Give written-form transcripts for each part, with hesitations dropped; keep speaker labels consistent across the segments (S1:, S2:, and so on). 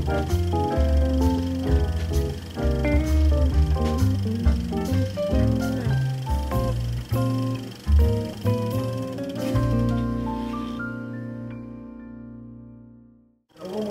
S1: Vamos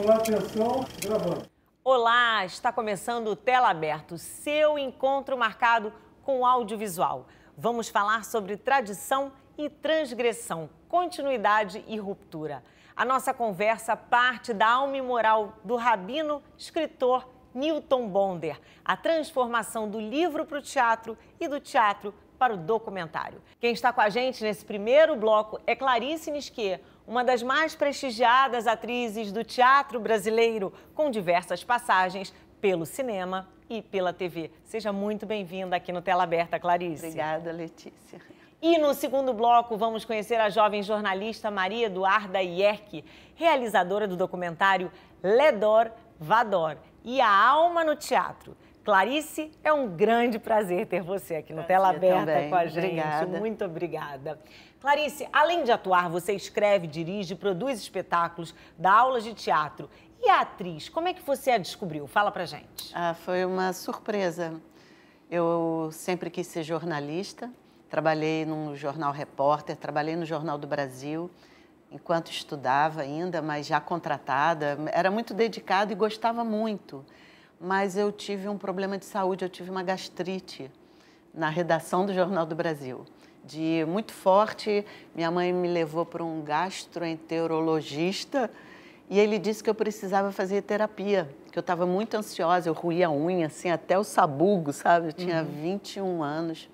S1: lá, atenção, gravando.
S2: Olá, está começando o Tela Aberto, seu encontro marcado com o audiovisual. Vamos falar sobre tradição e transgressão, continuidade e ruptura. A nossa conversa parte da alma e moral do rabino, escritor Newton Bonder, a transformação do livro para o teatro e do teatro para o documentário. Quem está com a gente nesse primeiro bloco é Clarice Nisquet, uma das mais prestigiadas atrizes do teatro brasileiro, com diversas passagens pelo cinema e pela TV. Seja muito bem-vinda aqui no Tela Aberta, Clarice.
S3: Obrigada, Letícia.
S2: E no segundo bloco, vamos conhecer a jovem jornalista Maria Eduarda Ierck, realizadora do documentário Ledor Vador e a alma no teatro. Clarice, é um grande prazer ter você aqui no Tela Aberta
S3: também.
S2: com a gente.
S3: Obrigada.
S2: Muito obrigada. Clarice, além de atuar, você escreve, dirige, produz espetáculos, dá aulas de teatro. E a atriz, como é que você a descobriu? Fala pra gente.
S3: Foi uma surpresa. Eu sempre quis ser jornalista, trabalhei no Jornal Repórter, trabalhei no Jornal do Brasil, enquanto estudava ainda, mas já contratada. Era muito dedicada e gostava muito. Mas eu tive um problema de saúde, eu tive uma gastrite na redação do Jornal do Brasil. Muito forte, minha mãe me levou para um gastroenterologista e ele disse que eu precisava fazer terapia, que eu estava muito ansiosa, eu roía a unha, assim, até o sabugo, sabe? Eu tinha 21 anos.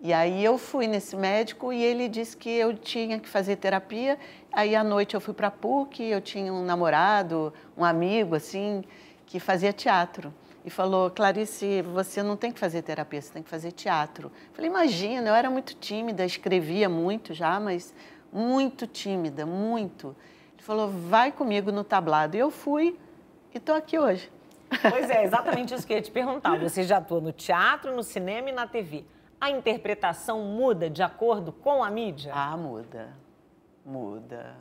S3: E aí eu fui nesse médico e ele disse que eu tinha que fazer terapia. Aí à noite eu fui para a PUC, eu tinha um namorado, um amigo, assim, que fazia teatro. E falou, Clarice, você não tem que fazer terapia, você tem que fazer teatro. Eu falei, imagina, eu era muito tímida, escrevia muito já, mas muito tímida, muito. Ele falou, vai comigo no tablado. E eu fui e estou aqui hoje.
S2: Pois é, exatamente isso que eu ia te perguntar. Você já atua no teatro, no cinema e na TV. A interpretação muda de acordo com a mídia?
S3: Muda.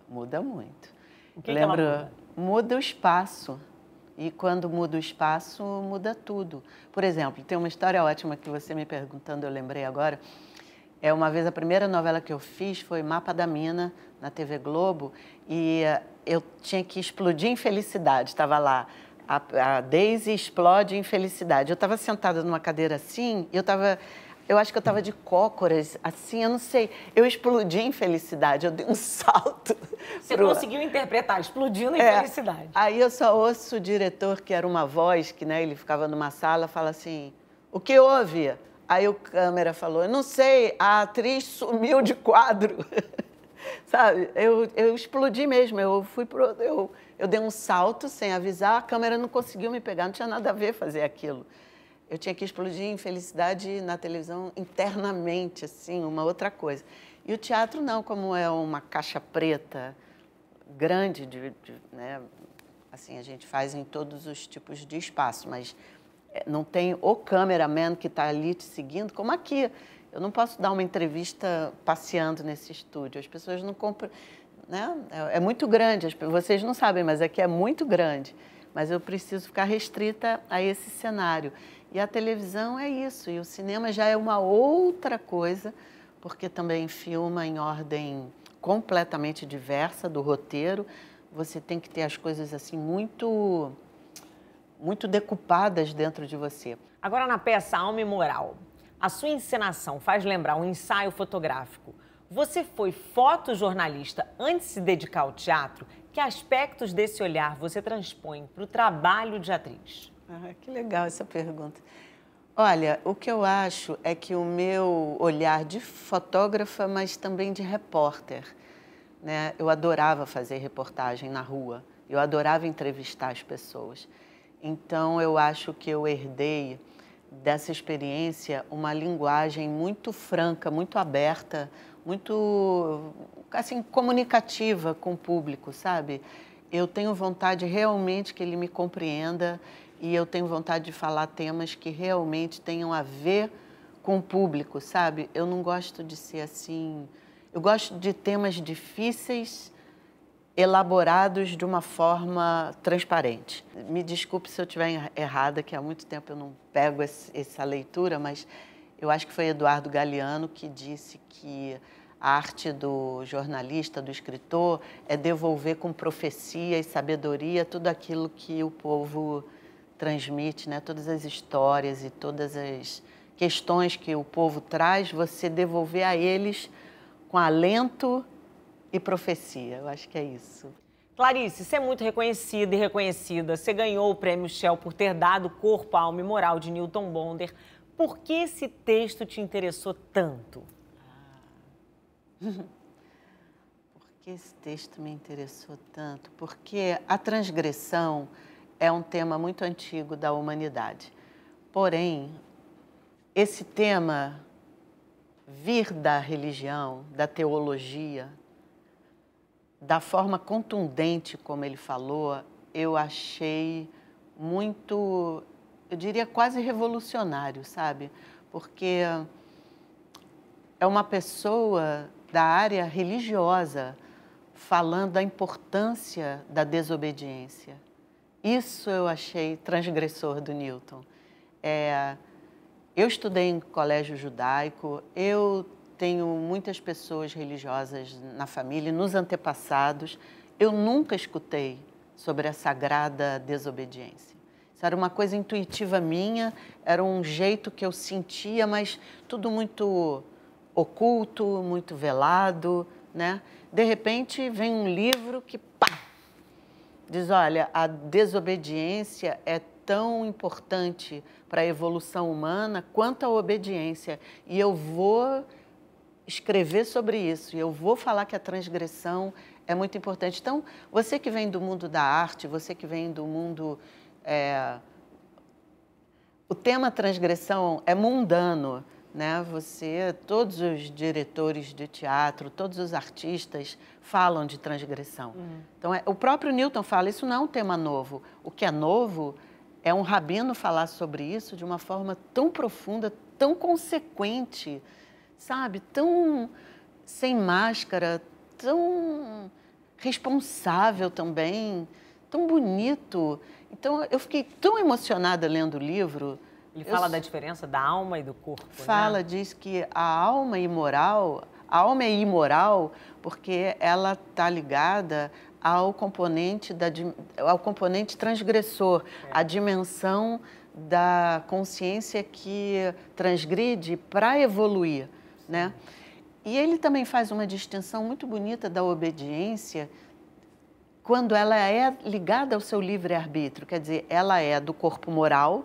S3: Muda muito.
S2: O que ela muda?
S3: Muda o espaço. E quando muda o espaço, muda tudo. Por exemplo, tem uma história ótima que você me perguntando, eu lembrei agora. Uma vez, a primeira novela que eu fiz foi Mapa da Mina, na TV Globo, e eu tinha que explodir em felicidade. Estava lá, a Daisy explode em felicidade. Eu estava sentada numa cadeira assim, e eu acho que eu estava de cócoras, assim, eu não sei. Eu explodi em felicidade, eu dei um salto.
S2: Você conseguiu interpretar, explodindo em felicidade.
S3: Aí eu só ouço o diretor, que era uma voz, que ele ficava numa sala, fala assim, o que houve? Aí o câmera falou, eu não sei, a atriz sumiu de quadro. Sabe, eu explodi mesmo, eu dei um salto sem avisar, a câmera não conseguiu me pegar, não tinha nada a ver fazer aquilo. Eu tinha que explodir em felicidade na televisão internamente, assim, uma outra coisa. E o teatro não, como é uma caixa preta grande, né? Assim, a gente faz em todos os tipos de espaço, mas não tem o cameraman que está ali te seguindo, como aqui. Eu não posso dar uma entrevista passeando nesse estúdio, as pessoas não compram, né? É muito grande, vocês não sabem, mas aqui é muito grande. Mas eu preciso ficar restrita a esse cenário. E a televisão é isso, e o cinema já é uma outra coisa, porque também filma em ordem completamente diversa do roteiro. Você tem que ter as coisas assim muito decupadas dentro de você.
S2: Agora, na peça Alma e Moral, a sua encenação faz lembrar um ensaio fotográfico. Você foi fotojornalista antes de se dedicar ao teatro? Que aspectos desse olhar você transpõe para o trabalho de atriz?
S3: Que legal essa pergunta. Olha, o que eu acho é que o meu olhar de fotógrafa, mas também de repórter, né? Eu adorava fazer reportagem na rua, eu adorava entrevistar as pessoas. Então, eu acho que eu herdei dessa experiência uma linguagem muito franca, muito aberta, muito, assim, comunicativa com o público, sabe? Eu tenho vontade realmente que ele me compreenda e eu tenho vontade de falar temas que realmente tenham a ver com o público, sabe? Eu não gosto de ser assim... Eu gosto de temas difíceis elaborados de uma forma transparente. Me desculpe se eu estiver errada, que há muito tempo eu não pego essa leitura, mas eu acho que foi Eduardo Galeano que disse que a arte do jornalista, do escritor, é devolver com profecia e sabedoria tudo aquilo que o povo transmite, né? Todas as histórias e todas as questões que o povo traz, você devolver a eles com alento e profecia. Eu acho que é isso.
S2: Clarice, você é muito reconhecida e reconhecida. Você ganhou o Prêmio Shell por ter dado corpo, alma e moral de Newton Bonder. Por que esse texto te interessou tanto?
S3: Por que esse texto me interessou tanto? Porque a transgressão é um tema muito antigo da humanidade. Porém, esse tema vir da religião, da teologia, da forma contundente como ele falou, eu achei muito, eu diria quase revolucionário, sabe? Porque é uma pessoa da área religiosa falando da importância da desobediência. Isso eu achei transgressor do Newton. Eu estudei em colégio judaico, eu tenho muitas pessoas religiosas na família, nos antepassados. Eu nunca escutei sobre a sagrada desobediência. Isso era uma coisa intuitiva minha, era um jeito que eu sentia, mas tudo muito oculto, muito velado, né? De repente vem um livro que, pá, diz, olha, a desobediência é tão importante para a evolução humana quanto a obediência. E eu vou escrever sobre isso, e eu vou falar que a transgressão é muito importante. Então, você que vem do mundo da arte, você que vem do mundo... O tema transgressão é mundano, né? Todos os diretores de teatro, todos os artistas falam de transgressão. Então, o próprio Newton fala, isso não é um tema novo. O que é novo é um rabino falar sobre isso de uma forma tão profunda, tão consequente, sabe? Tão sem máscara, tão responsável também, tão bonito. Então, eu fiquei tão emocionada lendo o livro.
S2: Ele fala da diferença da alma e do corpo,
S3: Fala,
S2: né?
S3: diz que a alma é imoral porque ela está ligada ao componente transgressor, a dimensão da consciência que transgride para evoluir, né? E ele também faz uma distinção muito bonita da obediência quando ela é ligada ao seu livre-arbítrio, quer dizer, ela é do corpo moral,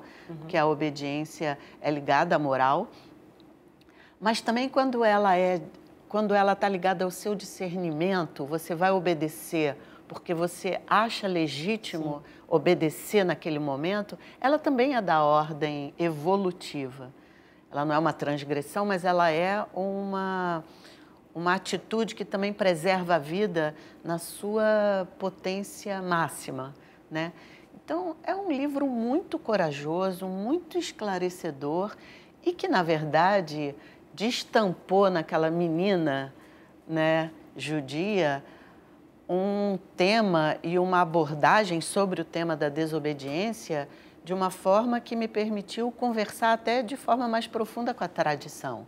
S3: que a obediência é ligada à moral, mas também quando ela está ligada ao seu discernimento, você vai obedecer porque você acha legítimo obedecer naquele momento, ela também é da ordem evolutiva. Ela não é uma transgressão, mas ela é uma atitude que também preserva a vida na sua potência máxima, né? Então, é um livro muito corajoso, muito esclarecedor e que, na verdade, destampou naquela menina, né, judia um tema e uma abordagem sobre o tema da desobediência de uma forma que me permitiu conversar até de forma mais profunda com a tradição.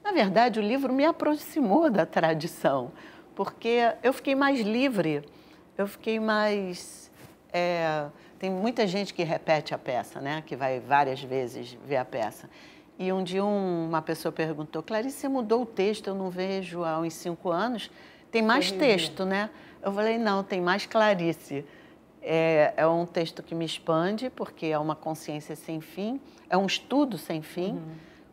S3: Na verdade, o livro me aproximou da tradição, porque eu fiquei mais livre, eu fiquei mais... Tem muita gente que repete a peça, né? Que vai várias vezes ver a peça. E um dia uma pessoa perguntou, Clarice, você mudou o texto, eu não vejo há uns 5 anos, tem mais texto, né? Eu falei, não, tem mais Clarice. É um texto que me expande, porque é uma consciência sem fim, é um estudo sem fim.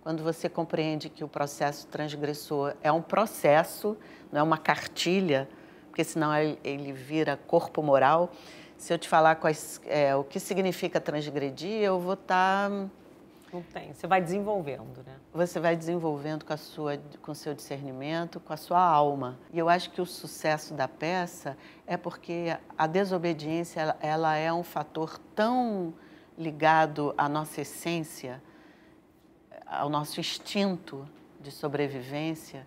S3: Quando você compreende que o processo transgressor é um processo, não é uma cartilha, porque senão ele vira corpo moral. Se eu te falar o que significa transgredir, eu vou estar...
S2: Não tem, você vai desenvolvendo, né?
S3: Você vai desenvolvendo com o seu discernimento, com a sua alma. E eu acho que o sucesso da peça é porque a desobediência ela é um fator tão ligado à nossa essência, ao nosso instinto de sobrevivência,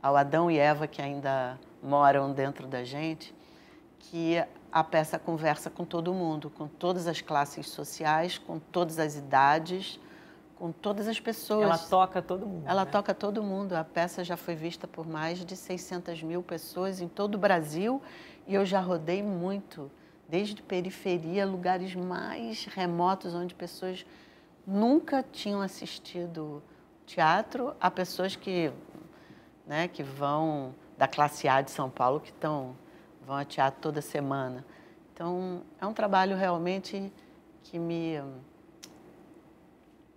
S3: ao Adão e Eva que ainda moram dentro da gente, que a peça conversa com todo mundo, com todas as classes sociais, com todas as idades, com todas as pessoas.
S2: Ela toca todo mundo.
S3: Ela
S2: né?
S3: toca todo mundo. A peça já foi vista por mais de 600 mil pessoas em todo o Brasil e eu já rodei muito, desde periferia, lugares mais remotos, onde pessoas nunca tinham assistido teatro, a pessoas que, né, que vão da classe A de São Paulo, que vão a teatro toda semana. Então, é um trabalho realmente que me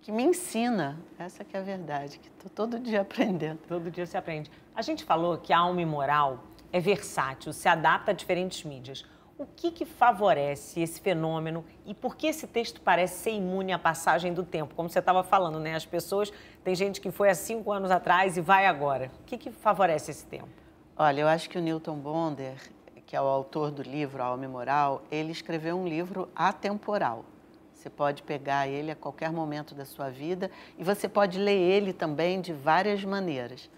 S3: ensina, essa que é a verdade, que estou todo dia aprendendo.
S2: Todo dia se aprende. A gente falou que a Alma e Moral é versátil, se adapta a diferentes mídias. O que favorece esse fenômeno e por que esse texto parece ser imune à passagem do tempo? Como você estava falando, né? As pessoas, tem gente que foi há 5 anos atrás e vai agora. O que favorece esse tempo?
S3: Olha, eu acho que o Newton Bonder, que é o autor do livro A Alma e Moral, ele escreveu um livro atemporal. Você pode pegar ele a qualquer momento da sua vida e você pode ler ele também de várias maneiras.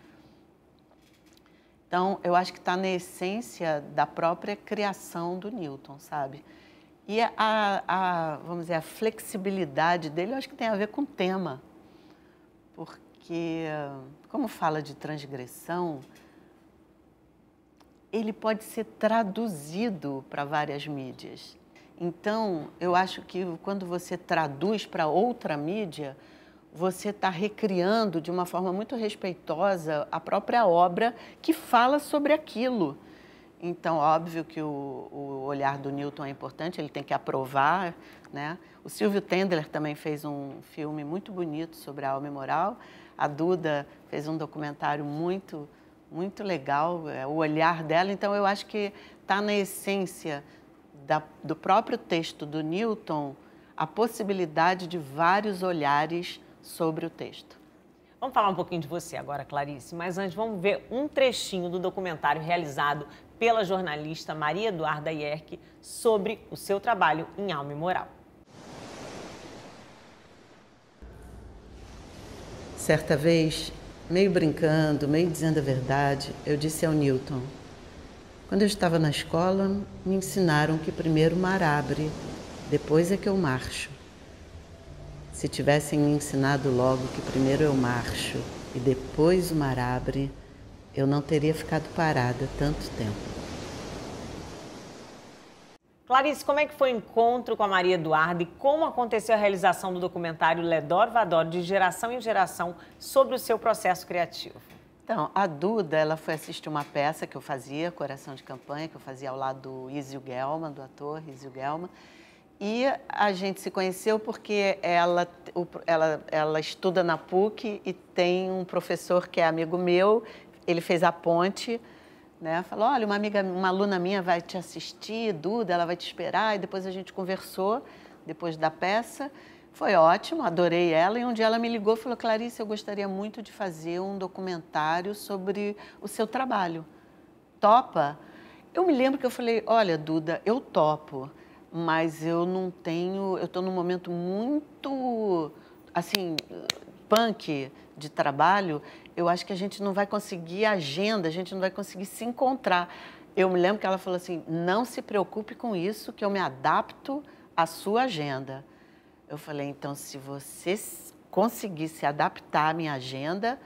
S3: Então, eu acho que está na essência da própria criação do Newton, sabe? E vamos dizer, a flexibilidade dele, eu acho que tem a ver com o tema. Porque, como fala de transgressão, ele pode ser traduzido para várias mídias. Então, eu acho que quando você traduz para outra mídia, você está recriando de uma forma muito respeitosa a própria obra que fala sobre aquilo. Então, óbvio que o olhar do Newton é importante, ele tem que aprovar, né? O Silvio Tendler também fez um filme muito bonito sobre a Alma e Moral. A Duda fez um documentário muito legal, o olhar dela. Então, eu acho que está na essência do próprio texto do Newton a possibilidade de vários olhares sobre o texto.
S2: Vamos falar um pouquinho de você agora, Clarice, mas antes vamos ver um trechinho do documentário realizado pela jornalista Maria Eduarda Ierck sobre o seu trabalho em Alma e Moral.
S3: Certa vez, meio brincando, meio dizendo a verdade, eu disse ao Newton: quando eu estava na escola, me ensinaram que primeiro o mar abre, depois é que eu marcho. Se tivessem me ensinado logo que primeiro eu marcho e depois o mar abre, eu não teria ficado parada tanto tempo.
S2: Clarice, como é que foi o encontro com a Maria Eduarda e como aconteceu a realização do documentário Ledor Vador, de geração em geração, sobre o seu processo criativo?
S3: Então, a Duda, ela foi assistir uma peça que eu fazia, Coração de Campanha, que eu fazia ao lado do Izio Guelma, do ator Izio Guelma. E a gente se conheceu porque ela estuda na PUC e tem um professor que é amigo meu, ele fez a ponte, né? Falou, olha, uma aluna minha vai te assistir, Duda, ela vai te esperar, e depois a gente conversou, depois da peça. Foi ótimo, adorei ela, e um dia ela me ligou e falou, Clarice, eu gostaria muito de fazer um documentário sobre o seu trabalho. Topa? Eu me lembro que eu falei, olha, Duda, eu topo, mas eu não tenho, eu estou num momento muito, assim, punk de trabalho, eu acho que a gente não vai conseguir agenda, a gente não vai conseguir se encontrar. Eu me lembro que ela falou assim, não se preocupe com isso, que eu me adapto à sua agenda. Eu falei, então, se você conseguir se adaptar à minha agenda,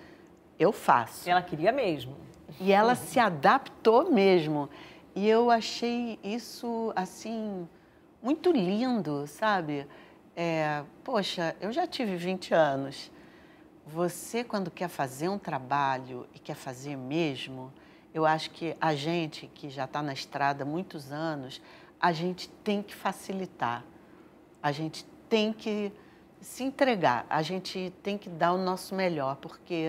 S3: eu faço.
S2: Ela queria mesmo.
S3: E ela se adaptou mesmo. E eu achei isso, assim, muito lindo, sabe? Poxa, eu já tive 20 anos. Você, quando quer fazer um trabalho e quer fazer mesmo, eu acho que a gente que já está na estrada há muitos anos, a gente tem que facilitar. A gente tem que se entregar, a gente tem que dar o nosso melhor, porque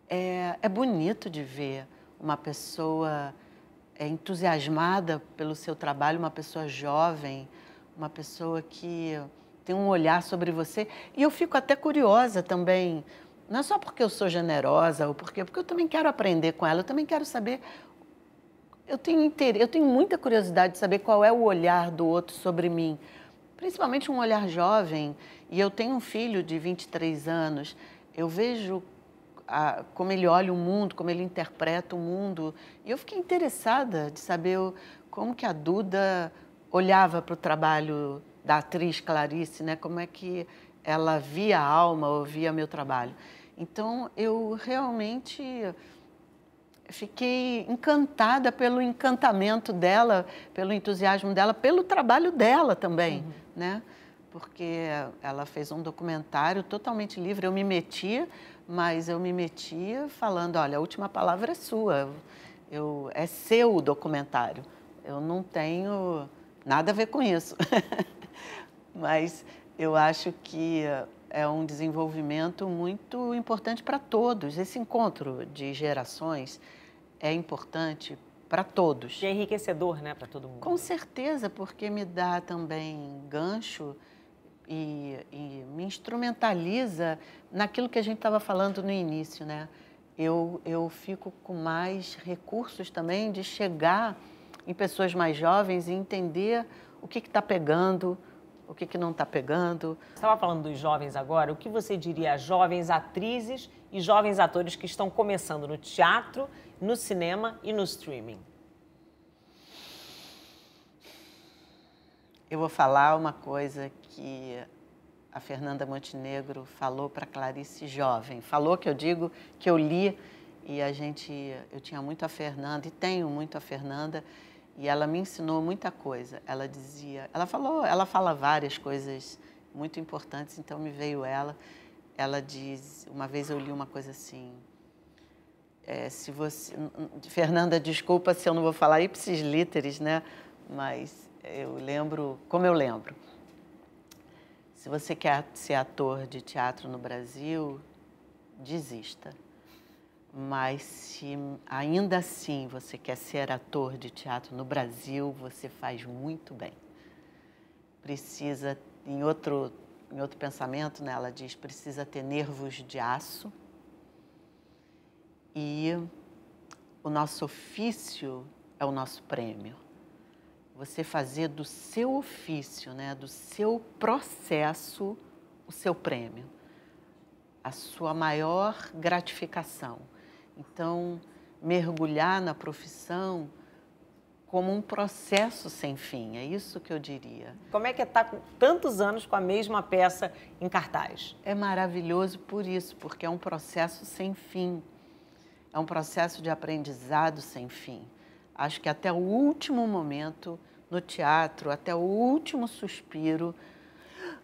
S3: é bonito de ver uma pessoa entusiasmada pelo seu trabalho, uma pessoa jovem, uma pessoa que tem um olhar sobre você. E eu fico até curiosa também, não é só porque eu sou generosa, ou porque eu também quero aprender com ela, eu também quero saber. Eu tenho muita curiosidade de saber qual é o olhar do outro sobre mim, principalmente um olhar jovem. E eu tenho um filho de 23 anos, eu vejo como ele olha o mundo, como ele interpreta o mundo. E eu fiquei interessada de saber como que a Duda olhava para o trabalho da atriz Clarice, né? Como é que ela via a Alma ou via meu trabalho. Então, eu realmente fiquei encantada pelo encantamento dela, pelo entusiasmo dela, pelo trabalho dela também, né? Porque ela fez um documentário totalmente livre. Eu me metia, mas eu me metia falando, olha, a última palavra é sua, é seu o documentário. Eu não tenho nada a ver com isso. Mas eu acho que é um desenvolvimento muito importante para todos. Esse encontro de gerações é importante para todos.
S2: E é enriquecedor, né, para todo mundo.
S3: Com certeza, porque me dá também gancho e me instrumentaliza naquilo que a gente estava falando no início, né? Eu fico com mais recursos também de chegar em pessoas mais jovens e entender o que está pegando, o que não está pegando.
S2: Você estava falando dos jovens agora, o que você diria a jovens atrizes e jovens atores que estão começando no teatro, no cinema e no streaming?
S3: Eu vou falar uma coisa que a Fernanda Montenegro falou para Clarice jovem. Falou, que eu digo, que eu li, e eu tinha muito a Fernanda, e tenho muito a Fernanda, e ela me ensinou muita coisa. Ela fala várias coisas muito importantes, então me veio ela. Ela diz, uma vez eu li uma coisa assim, Fernanda, desculpa se eu não vou falar ipsis literis, né? Mas eu lembro, como eu lembro. Se você quer ser ator de teatro no Brasil, desista. Mas se ainda assim você quer ser ator de teatro no Brasil, você faz muito bem. Precisa, em outro pensamento, né, ela diz, precisa ter nervos de aço. E o nosso ofício é o nosso prêmio. Você fazer do seu ofício, né, do seu processo, o seu prêmio, a sua maior gratificação. Então, mergulhar na profissão como um processo sem fim, é isso que eu diria.
S2: Como é que é estar com tantos anos com a mesma peça em cartaz?
S3: É maravilhoso por isso, porque é um processo sem fim, é um processo de aprendizado sem fim. Acho que até o último momento no teatro, até o último suspiro,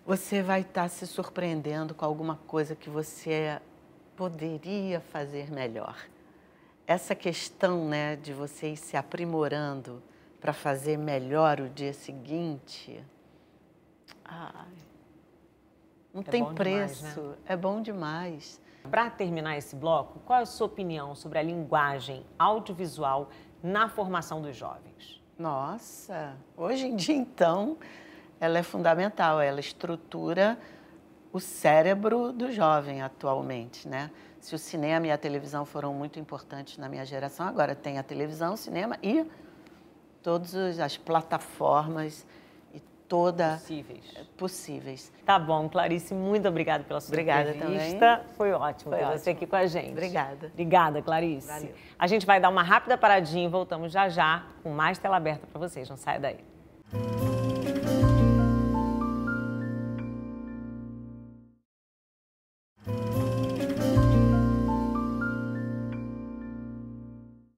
S3: você vai estar se surpreendendo com alguma coisa que você poderia fazer melhor. Essa questão, né, de você ir se aprimorando para fazer melhor o dia seguinte, não tem preço, demais, né? É bom demais.
S2: Para terminar esse bloco, qual é a sua opinião sobre a linguagem audiovisual na formação dos jovens?
S3: Nossa, hoje em dia, então, ela é fundamental, ela estrutura o cérebro do jovem atualmente, né? Se o cinema e a televisão foram muito importantes na minha geração, agora tem a televisão, o cinema e todas as plataformas e possíveis.
S2: Tá bom, Clarice, muito obrigada pela sua entrevista.
S3: Também.
S2: Foi ótimo ter você aqui com a gente.
S3: Obrigada.
S2: Obrigada, Clarice.
S3: Valeu.
S2: A gente vai dar uma rápida paradinha e voltamos já já com mais tela aberta para vocês. Não saia daí.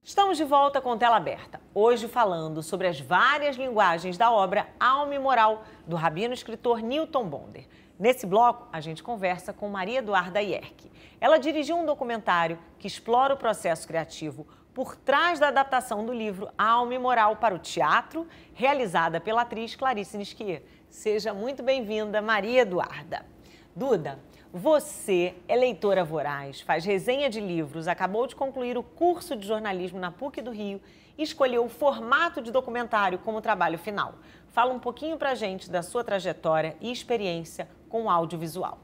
S2: Estamos de volta com Tela Aberta, hoje falando sobre as várias linguagens da obra Alma e Moral, do rabino e escritor Newton Bonder. Nesse bloco, a gente conversa com Maria Eduarda Ierck. Ela dirigiu um documentário que explora o processo criativo por trás da adaptação do livro Alma e Moral para o teatro, realizada pela atriz Clarice Nisquier. Seja muito bem-vinda, Maria Eduarda. Duda, você é leitora voraz, faz resenha de livros, acabou de concluir o curso de jornalismo na PUC do Rio e escolheu o formato de documentário como trabalho final. Fala um pouquinho pra gente da sua trajetória e experiência com o audiovisual.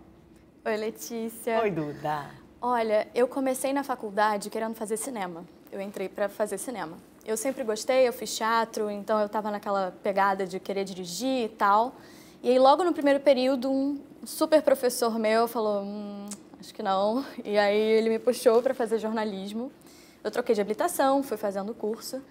S4: Oi, Letícia.
S2: Oi, Duda.
S4: Olha, eu comecei na faculdade querendo fazer cinema. Eu entrei para fazer cinema. Eu sempre gostei, eu fiz teatro, então eu estava naquela pegada de querer dirigir e tal. E aí, logo no primeiro período, um super professor meu falou, acho que não. E aí ele me puxou para fazer jornalismo. Eu troquei de habilitação, fui fazendo o curso.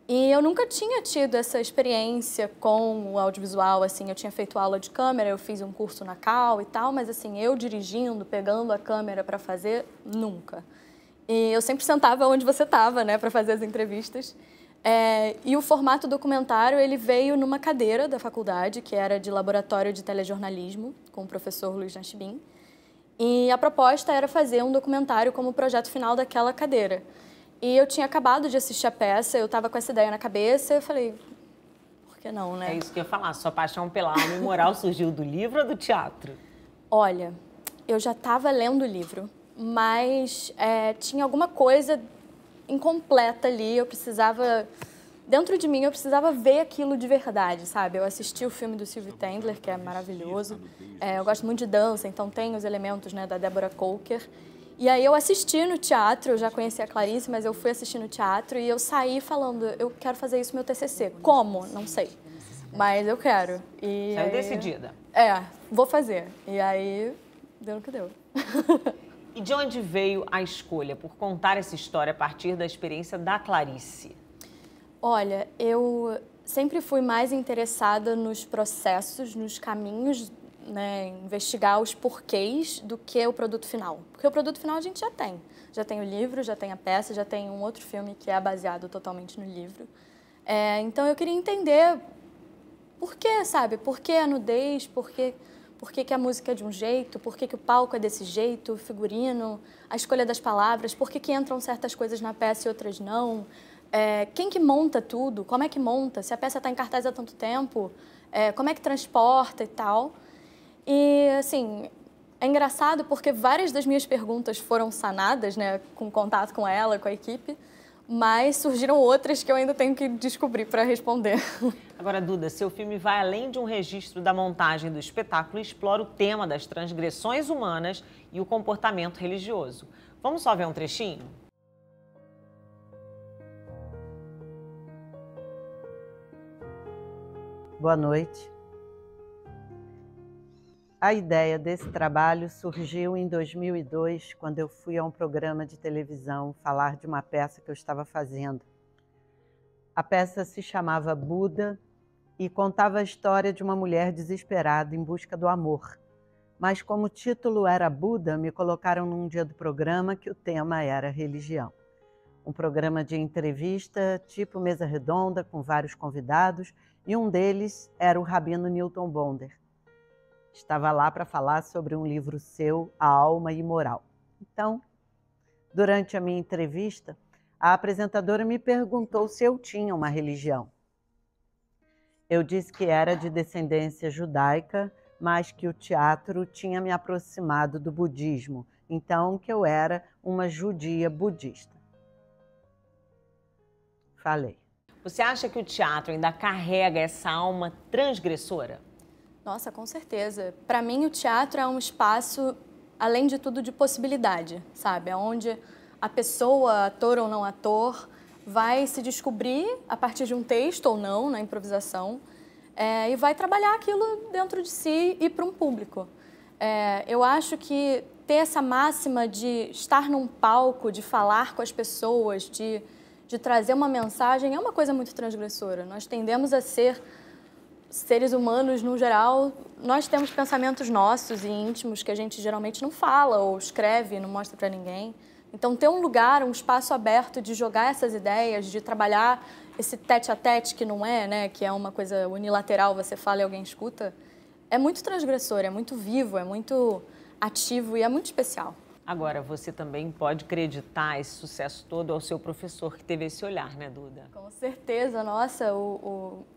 S4: E eu nunca tinha tido essa experiência com o audiovisual, assim, eu tinha feito aula de câmera, eu fiz um curso na Cal e tal, mas assim, eu dirigindo, pegando a câmera para fazer, nunca. E eu sempre sentava onde você estava, né, para fazer as entrevistas. E o formato documentário, ele veio numa cadeira da faculdade, que era de laboratório de telejornalismo, com o professor Luiz Nachibin. E a proposta era fazer um documentário como projeto final daquela cadeira. E eu tinha acabado de assistir a peça, eu estava com essa ideia na cabeça, eu falei, por que não, né?
S2: É isso que eu ia falar, sua paixão pela alma e moral surgiu do livro ou do teatro?
S4: Olha, eu já estava lendo o livro, mas tinha alguma coisa incompleta ali, eu precisava... Dentro de mim, eu precisava ver aquilo de verdade, sabe? Eu assisti o filme do Sylvie Tendler, que é maravilhoso. Eu gosto muito de dança, então tem os elementos, né, da Deborah Coker. E aí eu assisti no teatro, eu já conhecia a Clarice, mas eu fui assistir no teatro e eu saí falando, eu quero fazer isso no meu TCC. Como? Não sei. Mas eu quero. E
S2: Saiu
S4: aí,
S2: decidida.
S4: Vou fazer. E aí, deu o que deu.
S2: E de onde veio a escolha por contar essa história a partir da experiência da Clarice?
S4: Olha, eu sempre fui mais interessada nos processos, nos caminhos, né, investigar os porquês do que o produto final. Porque o produto final a gente já tem. Já tem o livro, já tem a peça, já tem um outro filme que é baseado totalmente no livro. Então eu queria entender por que, sabe? Por que a nudez, por que a música é de um jeito, por que o palco é desse jeito, o figurino, a escolha das palavras, por que entram certas coisas na peça e outras não. Quem que monta tudo, como é que monta, se a peça está em cartaz há tanto tempo, como é que transporta e tal. E, assim, é engraçado porque várias das minhas perguntas foram sanadas, né, com contato com ela, com a equipe, mas surgiram outras que eu ainda tenho que descobrir para responder.
S2: Agora, Duda, seu filme vai além de um registro da montagem do espetáculo e explora o tema das transgressões humanas e o comportamento religioso. Vamos só ver um trechinho?
S3: Boa noite. A ideia desse trabalho surgiu em 2002, quando eu fui a um programa de televisão falar de uma peça que eu estava fazendo. A peça se chamava Buda e contava a história de uma mulher desesperada em busca do amor. Mas como o título era Buda, me colocaram num dia do programa que o tema era religião. Um programa de entrevista, tipo mesa redonda, com vários convidados, e um deles era o rabino Newton Bonder. Estava lá para falar sobre um livro seu, A Alma Imoral. Então, durante a minha entrevista, a apresentadora me perguntou se eu tinha uma religião. Eu disse que era de descendência judaica, mas que o teatro tinha me aproximado do budismo, então que eu era uma judia budista. Falei.
S2: Você acha que o teatro ainda carrega essa alma transgressora?
S4: Nossa, com certeza. Para mim, o teatro é um espaço, além de tudo, de possibilidade, sabe? Onde a pessoa, ator ou não ator, vai se descobrir a partir de um texto ou não, na improvisação, e vai trabalhar aquilo dentro de si e para um público. Eu acho que ter essa máxima de estar num palco, de falar com as pessoas, de trazer uma mensagem, é uma coisa muito transgressora. Nós tendemos a ser seres humanos, no geral, nós temos pensamentos nossos e íntimos que a gente geralmente não fala ou escreve, não mostra para ninguém. Então, ter um lugar, um espaço aberto de jogar essas ideias, de trabalhar esse tete-a-tete que não é, né, que é uma coisa unilateral, você fala e alguém escuta, é muito transgressor, é muito vivo, é muito ativo e é muito especial.
S2: Agora, você também pode acreditar esse sucesso todo ao seu professor que teve esse olhar, né, Duda?
S4: Com certeza, nossa,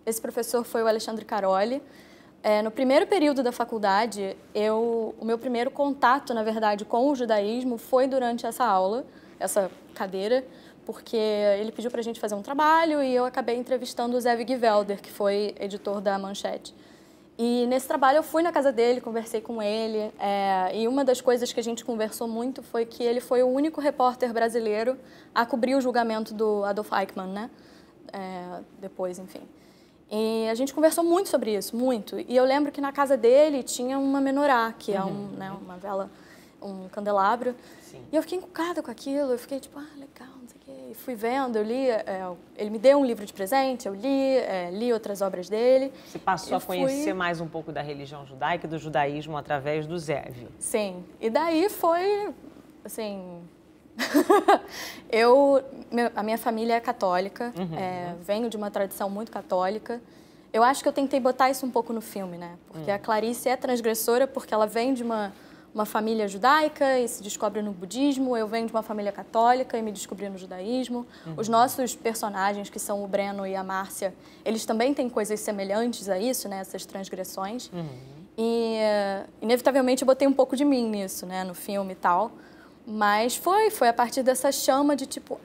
S4: esse professor foi o Alexandre Caroli. No primeiro período da faculdade, o meu primeiro contato, na verdade, com o judaísmo foi durante essa aula, essa cadeira, porque ele pediu para a gente fazer um trabalho e eu acabei entrevistando o Zé Wigvelder, que foi editor da Manchete. E nesse trabalho eu fui na casa dele, conversei com ele, e uma das coisas que a gente conversou muito foi que ele foi o único repórter brasileiro a cobrir o julgamento do Adolf Eichmann, né? Depois, enfim. E a gente conversou muito sobre isso, muito. E eu lembro que na casa dele tinha uma menorá, que é uma vela um candelabro.
S2: Sim.
S4: E eu fiquei encucada com aquilo, eu fiquei tipo, legal, não sei o quê. E fui vendo, eu li, ele me deu um livro de presente, eu li outras obras dele.
S2: Você passou a conhecer mais um pouco da religião judaica e do judaísmo através do Zev.
S4: Sim, e daí foi, assim... a minha família é católica, venho de uma tradição muito católica. Eu acho que eu tentei botar isso um pouco no filme, né? Porque a Clarice é transgressora porque ela vem de uma família judaica e se descobre no budismo. Eu venho de uma família católica e me descobri no judaísmo. Os nossos personagens, que são o Breno e a Márcia, eles também têm coisas semelhantes a isso, né? Essas transgressões. E, inevitavelmente, eu botei um pouco de mim nisso, né? No filme e tal. Mas foi a partir dessa chama de tipo,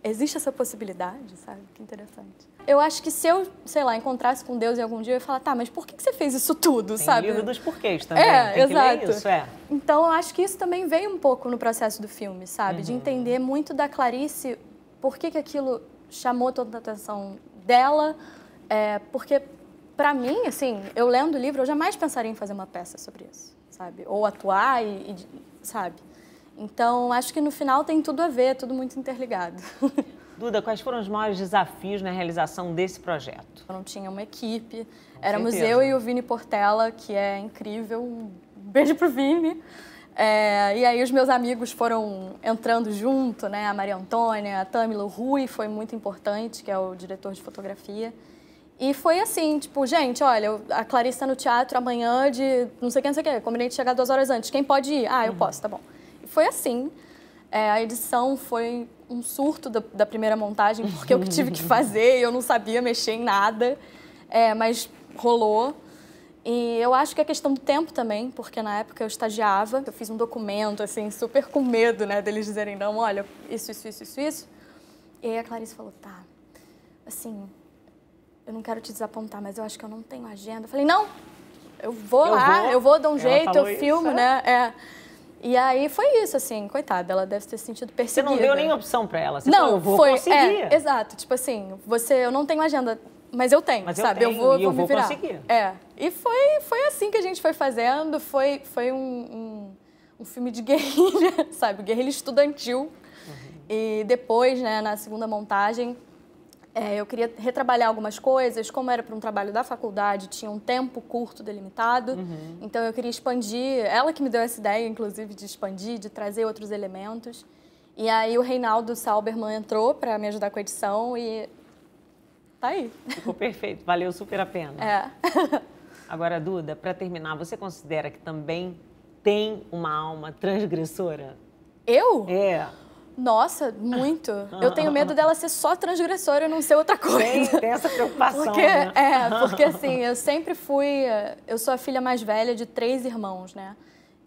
S4: existe essa possibilidade, sabe? Que interessante. Eu acho que se eu, sei lá, encontrasse com Deus em algum dia, eu ia falar, mas por que você fez isso tudo, sabe?
S2: Tem o livro dos porquês também. Tem
S4: exato.
S2: Que ler isso,
S4: Então, eu acho que isso também veio um pouco no processo do filme, sabe? De entender muito da Clarice, por que aquilo chamou toda a atenção dela. Porque, pra mim, assim, eu lendo o livro, eu jamais pensaria em fazer uma peça sobre isso, sabe? Ou atuar sabe? Então, acho que no final tem tudo a ver, tudo muito interligado.
S2: Duda, quais foram os maiores desafios na realização desse projeto?
S4: Eu não tinha uma equipe, éramos eu e o Vini Portela, que é incrível, um beijo pro Vini. E aí os meus amigos foram entrando junto, né? A Maria Antônia, a Tâmila, o Rui foi muito importante, que é o diretor de fotografia. E foi assim, tipo, gente, olha, a Clarice tá no teatro amanhã de não sei o que, combinei de chegar 2 horas antes, quem pode ir? Eu posso, tá bom. E foi assim. A edição foi um surto da primeira montagem, porque eu tive que fazer e eu não sabia mexer em nada, mas rolou. E eu acho que é questão do tempo também, porque na época eu estagiava, eu fiz um documento, assim, super com medo, né, deles dizerem, não, olha, isso. E aí a Clarice falou, tá, assim, eu não quero te desapontar, mas eu acho que eu não tenho agenda. Eu falei, não, eu vou dar um jeito, eu filmo, né, E aí foi isso, assim, coitada, ela deve ter se sentido perseguida.
S2: Você não deu nem opção pra ela, você
S4: não,
S2: falou, eu vou conseguir.
S4: Exato, tipo assim, eu não tenho agenda, mas eu tenho, sabe? Eu vou me virar.
S2: Conseguir.
S4: E foi assim que a gente foi fazendo, foi um filme de guerrilha, sabe? Guerrilha estudantil. E depois, né, na segunda montagem, eu queria retrabalhar algumas coisas, como era para um trabalho da faculdade, tinha um tempo curto delimitado, então eu queria expandir, ela que me deu essa ideia, inclusive, de expandir, de trazer outros elementos. E aí o Reinaldo Sauberman entrou para me ajudar com a edição e tá aí.
S2: Ficou perfeito, valeu super a pena. Agora, Duda, para terminar, você considera que também tem uma alma transgressora?
S4: Eu?
S2: Nossa,
S4: muito. Eu tenho medo dela ser só transgressora e não ser outra coisa.
S2: Tem essa preocupação,
S4: porque,
S2: né?
S4: Porque assim, eu sempre eu sou a filha mais velha de 3 irmãos, né?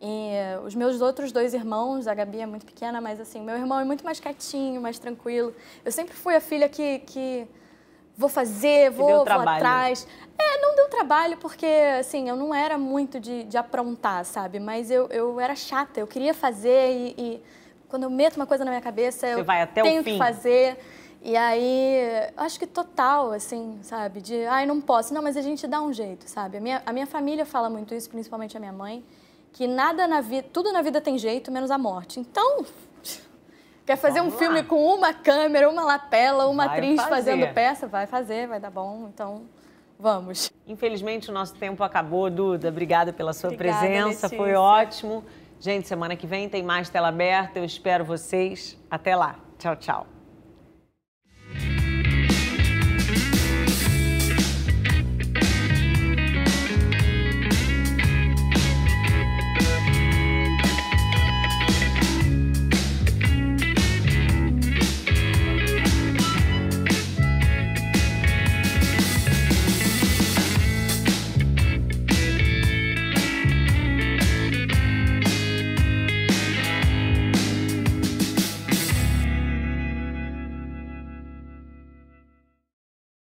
S4: E os meus outros 2 irmãos, a Gabi é muito pequena, mas assim, meu irmão é muito mais quietinho, mais tranquilo. Eu sempre fui a filha que vou fazer, vou atrás. Não deu trabalho porque, assim, eu não era muito de aprontar, sabe? Mas eu era chata, eu queria fazer e quando eu meto uma coisa na minha cabeça, eu tenho que fazer. E aí, acho que total, assim, sabe? Não posso. Não, mas a gente dá um jeito, sabe? A minha família fala muito isso, principalmente a minha mãe, que tudo na vida tem jeito, menos a morte. Então, quer fazer um filme com uma câmera, uma lapela, uma atriz fazendo peça? Vai fazer, vai dar bom. Então, vamos.
S2: Infelizmente, o nosso tempo acabou, Duda. Obrigada pela sua presença,
S4: Letícia.
S2: Foi ótimo. Gente, semana que vem tem mais Tela Aberta. Eu espero vocês. Até lá. Tchau, tchau.